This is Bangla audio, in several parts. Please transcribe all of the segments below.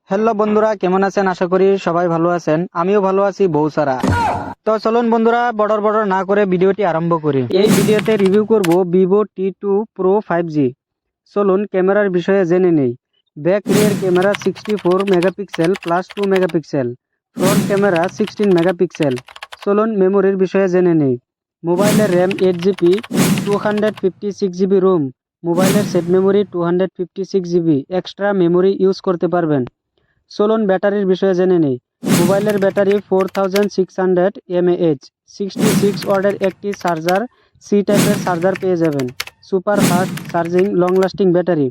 হ্যালো বন্ধুরা, কেমন আছেন? আশা করি সবাই ভালো আছেন। আমিও ভালো আছি বউসারা। তো চলুন বন্ধুরা, বড় না করে ভিডিওটি আরম্ভ করি। এই ভিডিওতে রিভিউ করব ভিভো T2 Pro 5G। চলুন ক্যামেরার বিষয়ে জেনে নেই। Back rear camera 64 megapixel plus 2 megapixel, front camera 16 megapixel. চলুন মেমোরির বিষয়ে জেনে নেই। মোবাইলের র্যাম 8GB, 256GB রোম। মোবাইলের set memory 256GB, extra memory use করতে পারবেন। চলুন ব্যাটারির বিষয়ে জেনে নেই। মোবাইলের ব্যাটারি 4600 mAh, 66 ওয়াটের একটি চার্জার, সি টাইপের চার্জার পেয়ে যাবেন। Super fast charging, long lasting battery.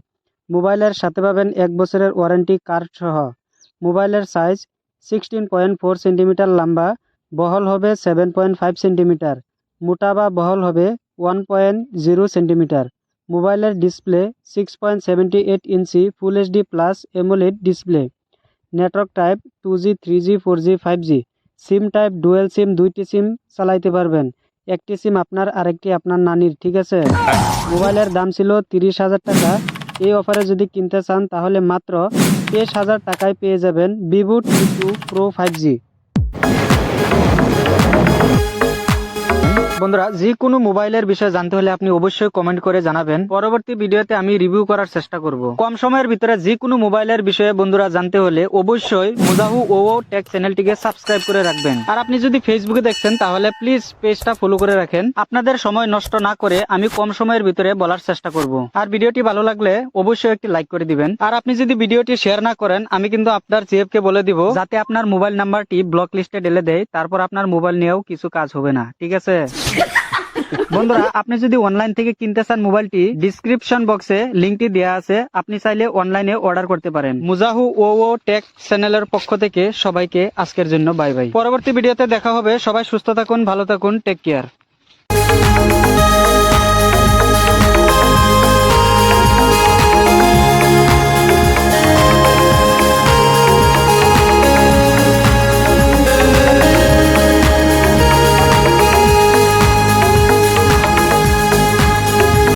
মোবাইলের সাথে পাবেন 1 বছরের ওয়ারেন্টি কার্ড সহ। মোবাইলের সাইজ 16.4 সেন্টিমিটার লম্বা, বহল হবে 7.5 সেন্টিমিটার, মোটা বা বহল হবে 1.0 সেন্টিমিটার। মোবাইলের display 6.78 inch full HD plus AMOLED display. Network type 2G, 3G, 4G, 5G। SIM type dual SIM, দুইটি সিম চালাইতে পারবেন। একটি সিম আপনার, আরেকটি আপনার নানির, ঠিক আছে? মোবাইলের দাম ছিল 30,000 টাকা। এই অফারে যদি কিনতে চান তাহলে মাত্র 23,000 টাকায় পেয়ে যাবেন ভিভো T2 Pro 5G। বন্ধুরা, যে কোনো মোবাইলের বিষয়ে জানতে হলে আপনি অবশ্যই কমেন্ট করে জানাবেন। পরবর্তী ভিডিওতে আমি রিভিউ করার চেষ্টা করব। কম সময়ের ভিতরে যে কোনো মোবাইলের বিষয়ে বন্ধুরা জানতে হলে অবশ্যই মুজাহু ওও টেক চ্যানেলটিকে সাবস্ক্রাইব করে রাখবেন। আর আপনি যদি ফেসবুকে দেখছেন তাহলে প্লিজ পেজটা ফলো করে রাখেন। আপনাদের সময় নষ্ট না করে আমি কম সময়ের ভিতরে বলার চেষ্টা করব। আর ভিডিওটি ভালো লাগলে অবশ্যই একটি লাইক করে দিবেন। আর আপনি যদি ভিডিওটি শেয়ার না করেন, আমি কিন্তু আপনার জিএফকে বলে দিব যাতে আপনার মোবাইল নাম্বারটি ব্লক লিস্টে ঢেলে দেয়। তারপর আপনার মোবাইল নিয়েও কিছু কাজ হবে না, ঠিক আছে? বন্ধুরা, আপনি যদি অনলাইন থেকে কিনতে চান মোবাইলটি, ডিসক্রিপশন বক্সে লিংকটি দেওয়া আছে, আপনি চাইলে অনলাইনে অর্ডার করতে পারেন। মুজাহু ওও টেক চ্যানেলের পক্ষ থেকে সবাইকে আজকের জন্য বাই বাই। পরবর্তী ভিডিওতে দেখা হবে। সবাই সুস্থ থাকুন, ভালো থাকুন, টেক কেয়ার।